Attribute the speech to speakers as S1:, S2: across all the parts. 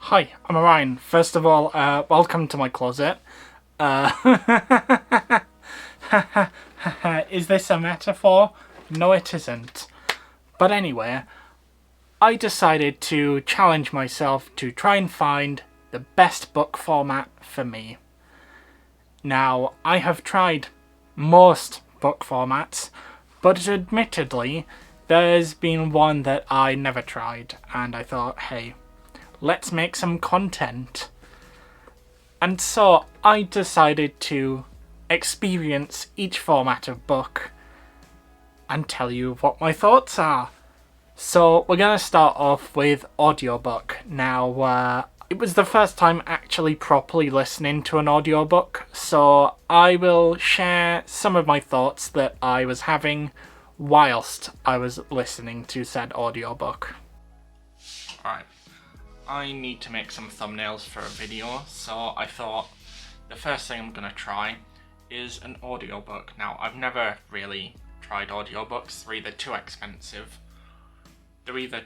S1: Hi, I'm Orion. First of all, welcome to my closet. Is this a metaphor? No, it isn't. But anyway, I decided to challenge myself to try and find the best book format for me. Now, I have tried most book formats, but admittedly, there's been one that I never tried, and I thought, hey, let's make some content. And so I decided to experience each format of book and tell you what my thoughts are. So we're going to start off with audiobook. Now, it was the first time actually properly listening to an audiobook, so I will share some of my thoughts that I was having whilst I was listening to said audiobook. Alright. I need to make some thumbnails for a video, so I thought the first thing I'm going to try is an audiobook. Now, I've never really tried audiobooks. They're either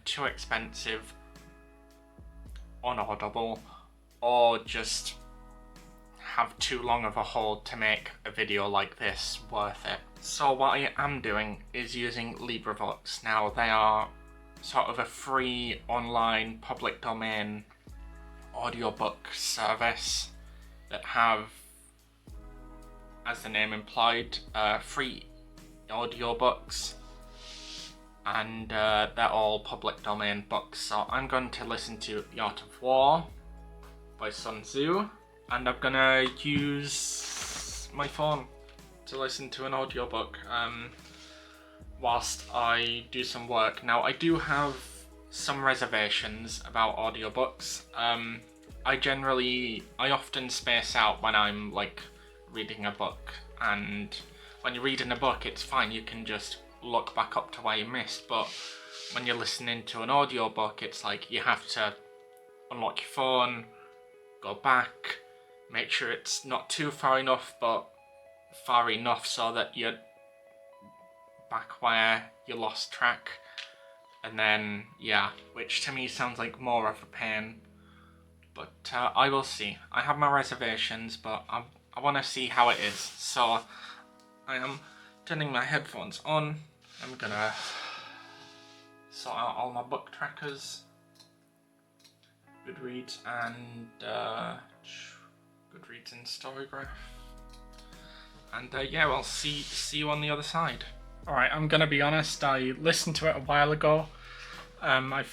S1: too expensive on Audible, or just have too long of a hold to make a video like this worth it. So what I am doing is using LibriVox. Now, they are sort of a free online public domain audiobook service that have, as the name implied, free audiobooks, and they're all public domain books. So I'm going to listen to The Art of War by Sun Tzu, and I'm gonna use my phone to listen to an audiobook whilst I do some work. Now, I do have some reservations about audiobooks. I often space out when I'm like reading a book, and when you're reading a book it's fine, you can just look back up to where you missed, but when you're listening to an audiobook it's like you have to unlock your phone, go back, make sure it's not too far enough but far enough so that you're back where you lost track, and then which to me sounds like more of a pain, but I will see. I have my reservations, but I want to see how it is, so I am turning my headphones on. I'm gonna sort out all my book trackers, Goodreads and Storygraph, and we'll see you on the other side. Alright, I'm gonna be honest, I listened to it a while ago. I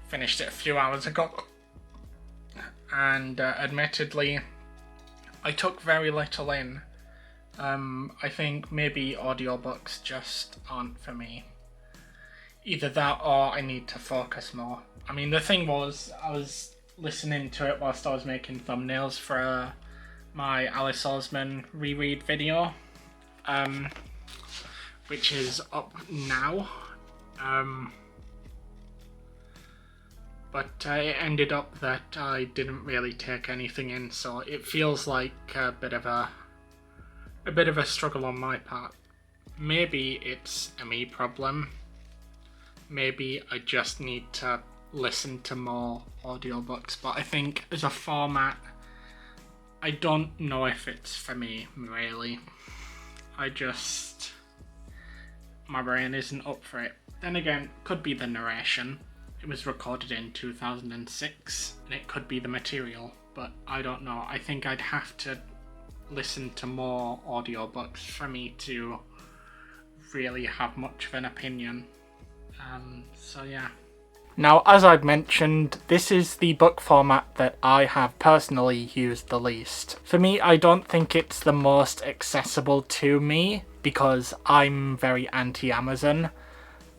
S1: finished it a few hours ago, and admittedly I took very little in. I think maybe audiobooks just aren't for me. Either that or I need to focus more. I mean, the thing was, I was listening to it whilst I was making thumbnails for my Alice Oseman reread video, which is up now. But it ended up that I didn't really take anything in, so it feels like a bit of a struggle on my part. Maybe it's a me problem. Maybe I just need to listen to more audiobooks, but I think as a format, I don't know if it's for me, really. My brain isn't up for it. Then again, could be the narration. It was recorded in 2006, and it could be the material, but I don't know. I think I'd have to listen to more audiobooks for me to really have much of an opinion. Now, as I've mentioned, this is the book format that I have personally used the least. For me, I don't think it's the most accessible to me because I'm very anti-Amazon,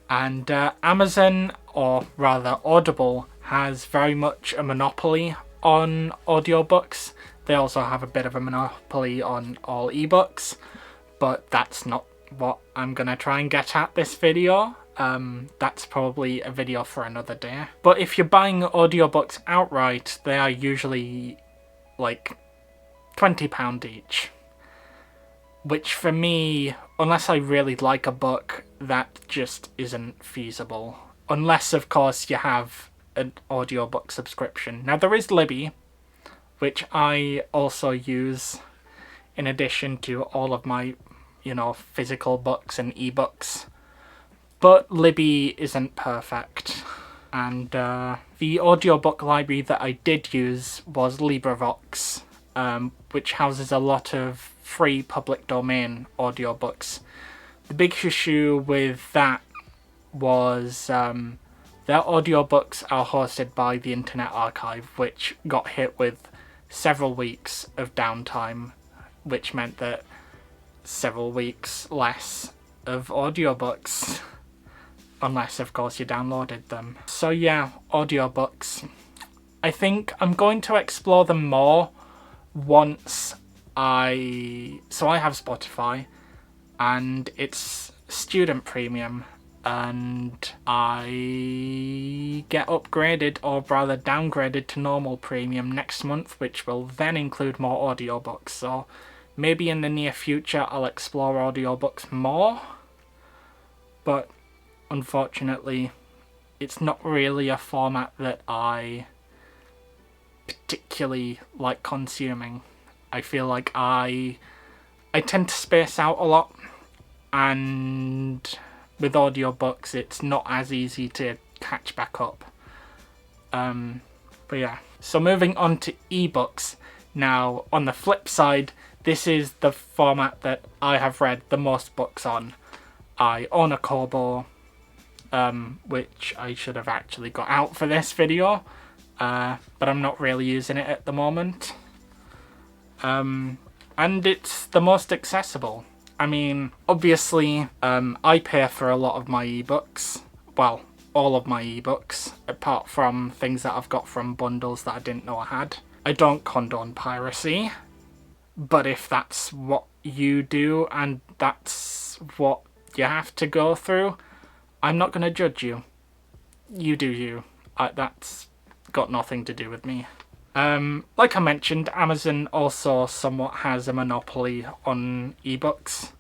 S1: and Amazon, or rather Audible, has very much a monopoly on audiobooks. They also have a bit of a monopoly on all ebooks, but that's not what I'm gonna try and get at this video. That's probably a video for another day. But if you're buying audiobooks outright, they are usually like £20 each. Which for me, unless I really like a book, that just isn't feasible. Unless, of course, you have an audiobook subscription. Now there is Libby, which I also use in addition to all of my, physical books and ebooks. But Libby isn't perfect. And the audiobook library that I did use was LibriVox, which houses a lot of free public domain audiobooks. The big issue with that was their audiobooks are hosted by the Internet Archive, which got hit with several weeks of downtime, which meant that several weeks less of audiobooks. Unless, of course, you downloaded them. So yeah, audiobooks. I think I'm going to explore them more once So I have Spotify, and it's student premium, and I get upgraded, or rather downgraded, to normal premium next month, which will then include more audiobooks. So maybe in the near future I'll explore audiobooks more, but unfortunately, it's not really a format that I particularly like consuming. I feel like I tend to space out a lot, and with audiobooks it's not as easy to catch back up. But yeah, so moving on to ebooks. Now, on the flip side, this is the format that I have read the most books on. I own a Kobo, which I should have actually got out for this video, but I'm not really using it at the moment. And it's the most accessible. I mean, obviously, I pay for a lot of my ebooks. Well, all of my ebooks, apart from things that I've got from bundles that I didn't know I had. I don't condone piracy, but if that's what you do and that's what you have to go through, I'm not going to judge you. You do you. That's got nothing to do with me. Like I mentioned, Amazon also somewhat has a monopoly on ebooks,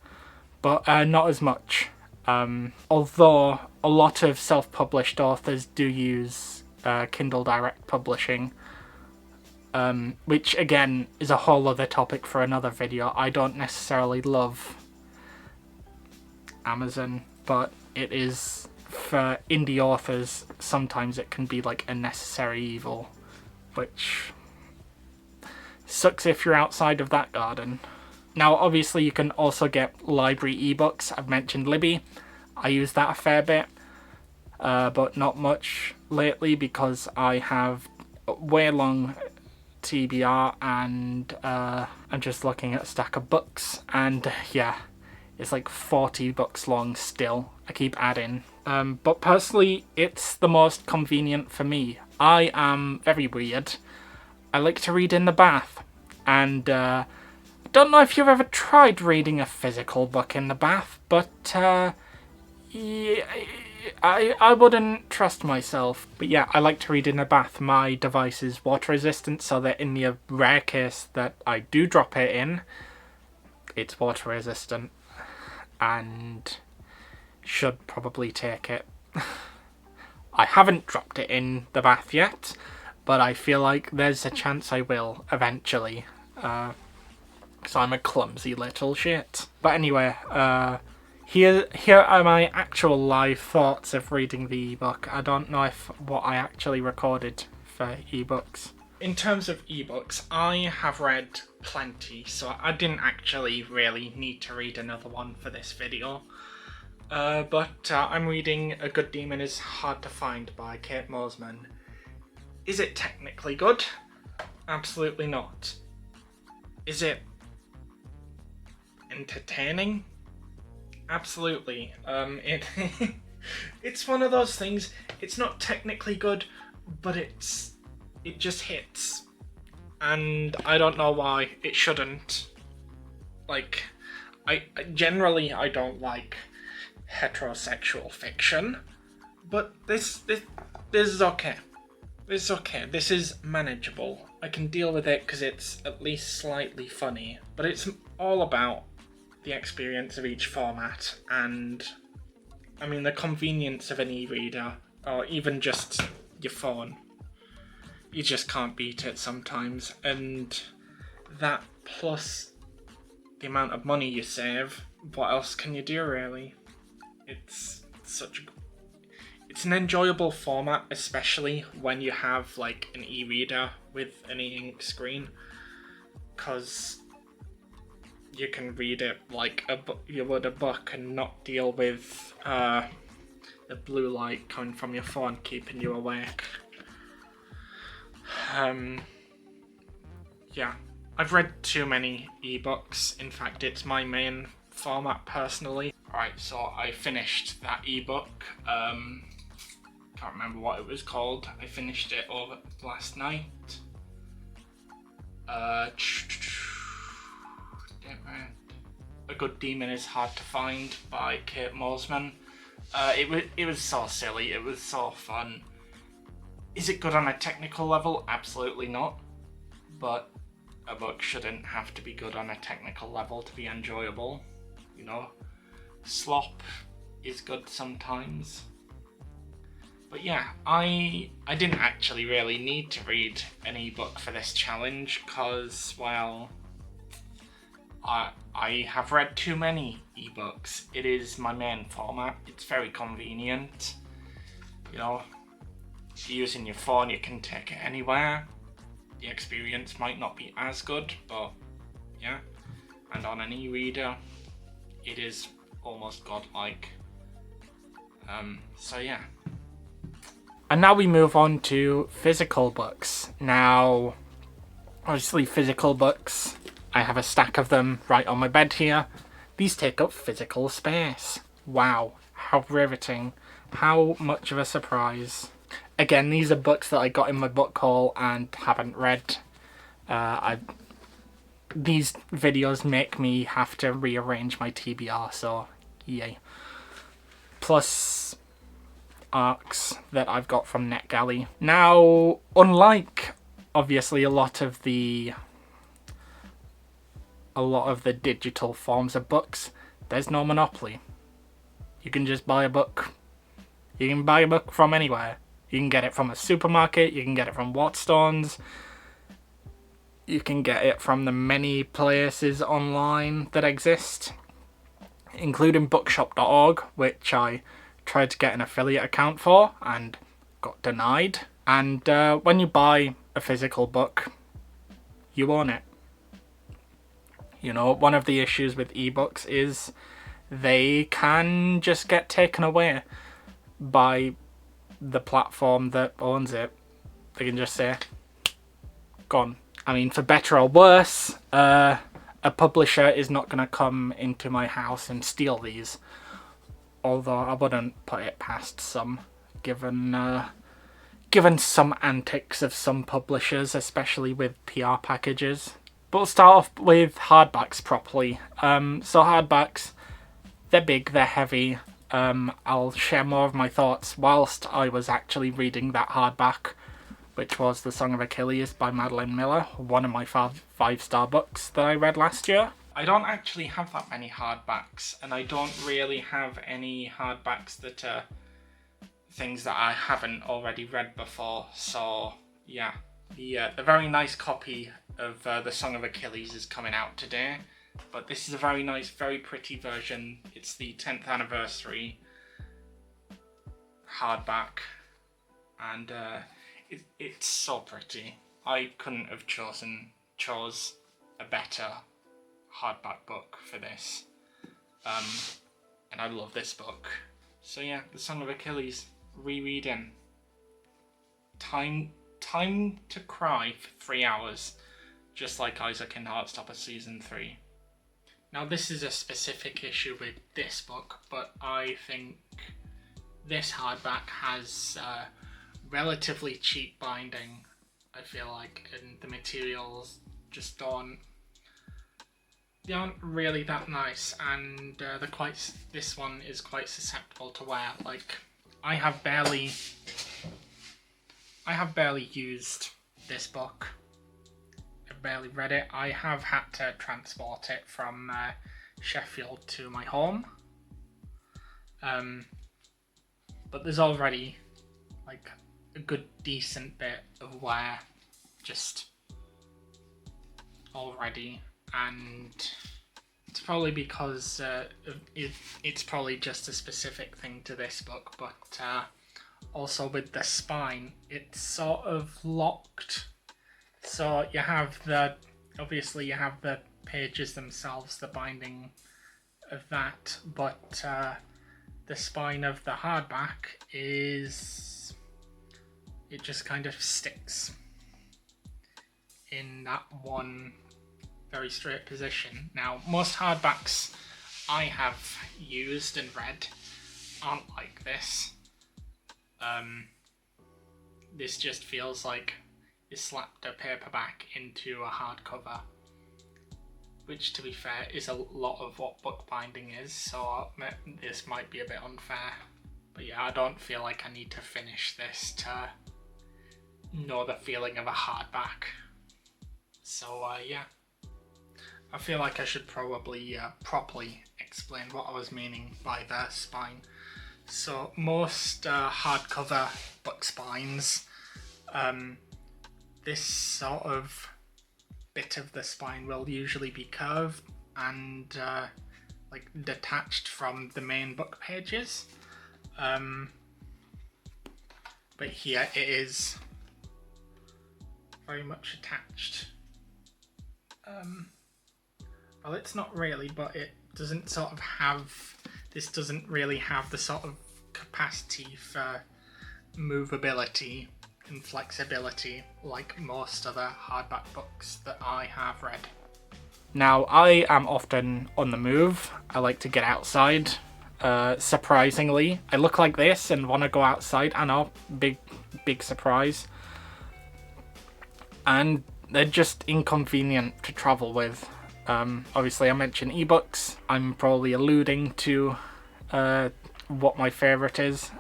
S1: but not as much. Although a lot of self-published authors do use Kindle Direct Publishing, which again is a whole other topic for another video. I don't necessarily love Amazon, but it is, for indie authors, sometimes it can be like a necessary evil, which sucks if you're outside of that garden. Now, obviously, you can also get library ebooks. I've mentioned Libby. I use that a fair bit, but not much lately because I have way long TBR, and I'm just looking at a stack of books, and yeah, it's like 40 books long still. I keep adding. But personally, it's the most convenient for me. I am very weird. I like to read in the bath, and I don't know if you've ever tried reading a physical book in the bath, but yeah, I wouldn't trust myself. But yeah, I like to read in the bath. My device is water resistant, so that in the rare case that I do drop it in, it's water resistant, and should probably take it. I haven't dropped it in the bath yet, but I feel like there's a chance I will eventually. So I'm a clumsy little shit. But anyway, here are my actual live thoughts of reading the ebook. I don't know if what I actually recorded for ebooks. In terms of ebooks, I have read plenty, so I didn't actually really need to read another one for this video. But I'm reading A Good Demon Is Hard to Find by Kate Mosman. Is it technically good? Absolutely not. Is it entertaining? Absolutely. It's one of those things. It's not technically good, but it just hits, and I don't know why it shouldn't. Like, I generally don't like heterosexual fiction, but this is okay. This is okay. This is manageable. I can deal with it because it's at least slightly funny, but it's all about the experience of each format, and I mean the convenience of an e-reader, or even just your phone. You just can't beat it sometimes, and that plus the amount of money you save, what else can you do really? It's an enjoyable format, especially when you have like an e-reader with an e-ink screen, because you can read it like you would a book and not deal with the blue light coming from your phone keeping you awake. Yeah, I've read too many ebooks. In fact, it's my main format personally. Alright, so I finished that ebook. Can't remember what it was called. I finished it over last night. A Good Demon is Hard to Find by Kate Mosman. It was so silly. It was so fun. Is it good on a technical level? Absolutely not. But a book shouldn't have to be good on a technical level to be enjoyable. You know, slop is good sometimes. But yeah, I didn't actually really need to read an ebook for this challenge because, well, I have read too many ebooks. It is my main format. It's very convenient. You know, using your phone, you can take it anywhere. The experience might not be as good, but yeah. And on an e-reader, it is almost godlike. So yeah. And now we move on to physical books. Now, obviously physical books, I have a stack of them right on my bed here. These take up physical space. Wow, how riveting. How much of a surprise. Again, these are books that I got in my book haul and haven't read. These videos make me have to rearrange my TBR, so yay. Plus arcs that I've got from NetGalley. Now, unlike obviously a lot of the digital forms of books, there's no monopoly. You can just buy a book. You can buy a book from anywhere. You can get it from a supermarket, you can get it from Waterstones, you can get it from the many places online that exist, including bookshop.org, which I tried to get an affiliate account for and got denied. And when you buy a physical book, you own it. You know, one of the issues with ebooks is they can just get taken away by the platform that owns it. They can just say, gone. I mean, for better or worse, a publisher is not going to come into my house and steal these. Although I wouldn't put it past some, given some antics of some publishers, especially with PR packages. But we'll start off with hardbacks properly. So hardbacks, they're big, they're heavy. I'll share more of my thoughts whilst I was actually reading that hardback, which was The Song of Achilles by Madeline Miller, one of my five-star books that I read last year. I don't actually have that many hardbacks, and I don't really have any hardbacks that are things that I haven't already read before, so yeah. The very nice copy of The Song of Achilles is coming out today. But this is a very nice, very pretty version. It's the 10th anniversary hardback, and it's so pretty. I couldn't have chose a better hardback book for this, and I love this book. So yeah, The Song of Achilles, rereading. Time to cry for 3 hours, just like Isaac in Heartstopper Season 3. Now this is a specific issue with this book, but I think this hardback has relatively cheap binding, I feel like, and the materials just aren't really that nice, and this one is quite susceptible to wear. Like, I have barely used this book. Barely read it. I have had to transport it from Sheffield to my home, but there's already like a good decent bit of wear just already, and it's probably because it's probably just a specific thing to this book, but also with the spine, it's sort of locked. So you have obviously you have the pages themselves, the binding of that, but the spine of the hardback it just kind of sticks in that one very straight position. Now, most hardbacks I have used and read aren't like this. This just feels like you slapped a paperback into a hardcover, which, to be fair, is a lot of what bookbinding is, so this might be a bit unfair. But yeah, I don't feel like I need to finish this to know the feeling of a hardback. So yeah, I feel like I should probably properly explain what I was meaning by the spine. So most hardcover book spines, this sort of bit of the spine will usually be curved and like detached from the main book pages, but here it is very much attached. Well, it's not really, but it doesn't sort of have, this doesn't really have the sort of capacity for movability and flexibility like most other hardback books that I have read. Now, I am often on the move. I like to get outside. Surprisingly, I look like this and want to go outside. I know, big surprise. And they're just inconvenient to travel with. Obviously, I mentioned ebooks. I'm probably alluding to what my favourite is.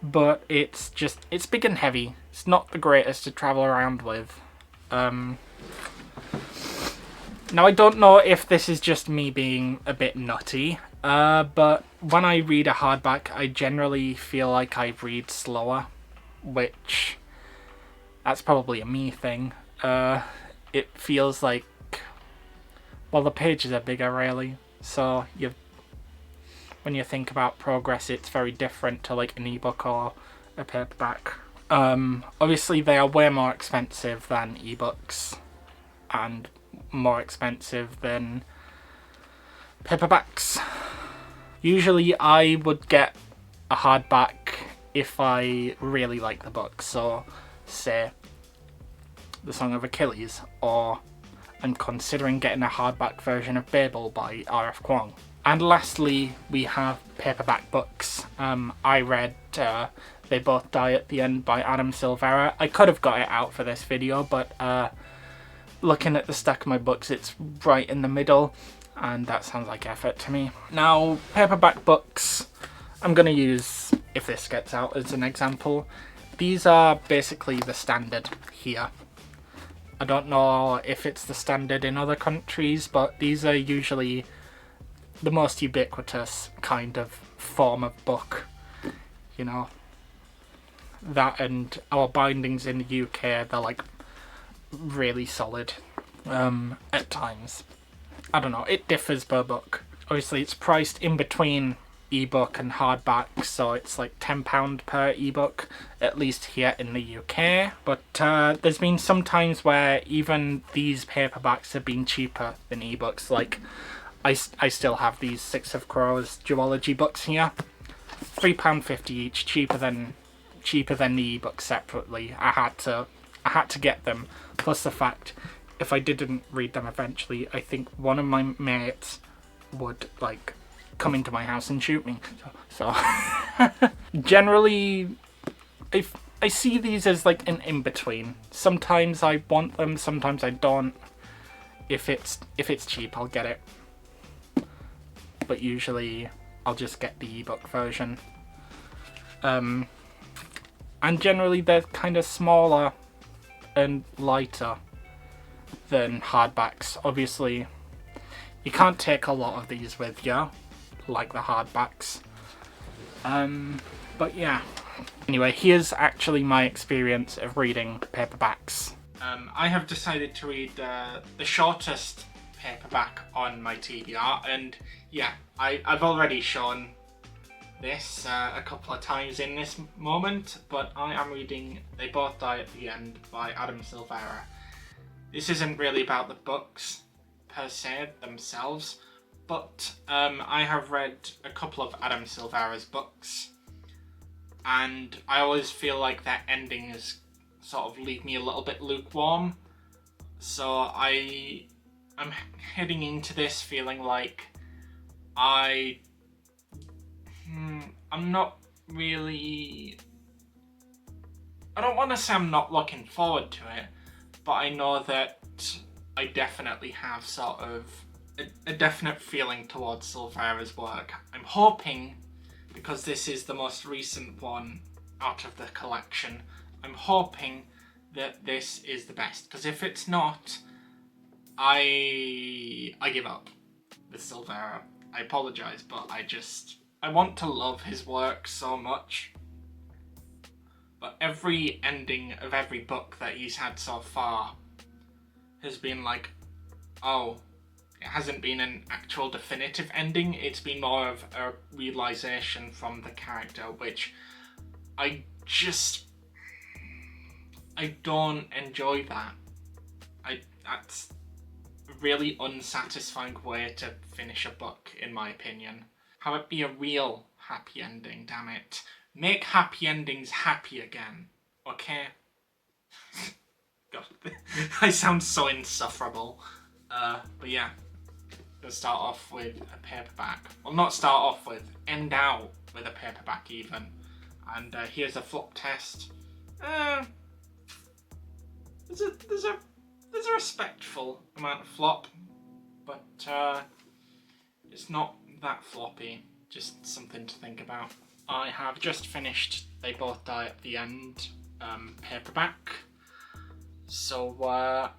S1: But it's big and heavy. It's not the greatest to travel around with. Now, I don't know if this is just me being a bit nutty, but when I read a hardback, I generally feel like I read slower, which that's probably a me thing. It feels like, well, the pages are bigger, really, so when you think about progress, it's very different to like an ebook or a paperback. Obviously, they are way more expensive than ebooks and more expensive than paperbacks. Usually, I would get a hardback if I really like the book. So, say, The Song of Achilles, or I'm considering getting a hardback version of Babel by R.F. Kuang. And lastly, we have paperback books. I read They Both Die at the End by Adam Silvera. I could have got it out for this video, but looking at the stack of my books, it's right in the middle, and that sounds like effort to me. Now, paperback books, I'm going to use, if this gets out as an example, these are basically the standard here. I don't know if it's the standard in other countries, but these are usually the most ubiquitous kind of form of book, you know. That and our bindings in the UK, they're like really solid at times. I don't know, it differs per book. Obviously, it's priced in between ebook and hardback, so it's like £10 per ebook, at least here in the UK. But there's been some times where even these paperbacks have been cheaper than ebooks. Like, I still have these Six of Crows duology books here, £3.50 each, cheaper than the ebook separately. I had to get them. Plus the fact, if I didn't read them eventually, I think one of my mates would like come into my house and shoot me. So generally, I see these as like an in-between. Sometimes I want them, sometimes I don't. If it's cheap, I'll get it. But usually I'll just get the ebook version. And generally they're kind of smaller and lighter than hardbacks. Obviously, you can't take a lot of these with you, like the hardbacks. But yeah, Anyway, here's actually my experience of reading paperbacks. I have decided to read the shortest paperback on my TBR, and yeah, I've already shown this a couple of times in this moment, but I am reading They Both Die at the End by Adam Silvera. This isn't really about the books per se themselves, but I have read a couple of Adam Silvera's books, and I always feel like their endings sort of leave me a little bit lukewarm. So I'm heading into this feeling like I'm not really... I don't want to say I'm not looking forward to it, but I know that I definitely have sort of a definite feeling towards Silvera's work. I'm hoping, because this is the most recent one out of the collection, I'm hoping that this is the best, because if it's not, I give up with Silvera. I apologise, but I want to love his work so much. But every ending of every book that he's had so far has been like, oh, it hasn't been an actual definitive ending, it's been more of a realisation from the character, which I don't enjoy that. That's a really unsatisfying way to finish a book, in my opinion. Have it be a real happy ending, damn it. Make happy endings happy again, okay? God, I sound so insufferable. But yeah, let's start off with a paperback. Well, not start off with, end out with a paperback even. And here's a flop test. There's a respectful amount of flop, but it's not that floppy. Just something to think about. I have just finished They Both Die at the End paperback. So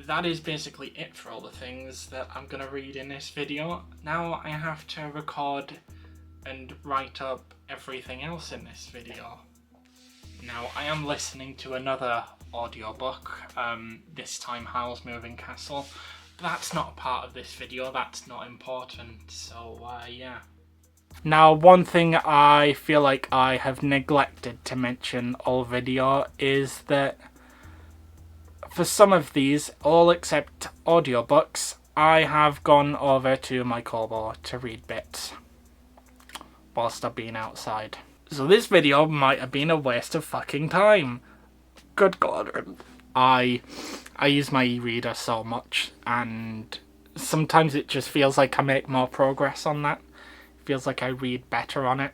S1: that is basically it for all the things that I'm gonna read in this video. Now I have to record and write up everything else in this video. Now I am listening to another audiobook, this time Howl's Moving Castle. That's not a part of this video, that's not important, so yeah. Now one thing I feel like I have neglected to mention all video is that for some of these, all except audiobooks, I have gone over to my Kobo to read bits whilst I've been outside. So this video might have been a waste of fucking time. Good God. I use my e-reader so much, and sometimes it just feels like I make more progress on that. It feels like I read better on it,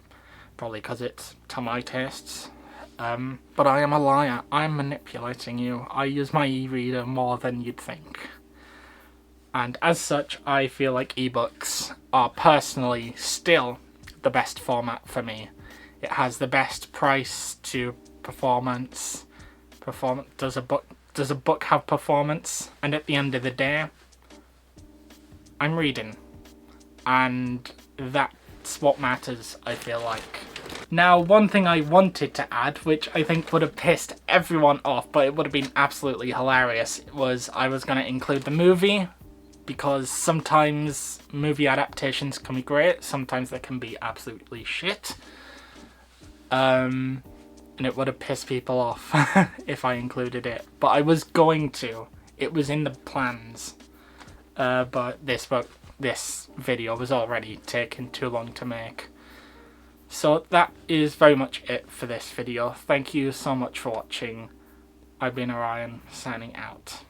S1: probably because it's to my tastes. But I am a liar. I'm manipulating you. I use my e-reader more than you'd think. And as such, I feel like ebooks are personally still the best format for me. It has the best price to performance. Does a book have performance? And at the end of the day, I'm reading. And that's what matters, I feel like. Now, one thing I wanted to add, which I think would have pissed everyone off, but it would have been absolutely hilarious, was I was going to include the movie, because sometimes movie adaptations can be great, sometimes they can be absolutely shit. And it would have pissed people off if I included it. But I was going to. It was in the plans. But this video was already taking too long to make. So that is very much it for this video. Thank you so much for watching. I've been Orion, signing out.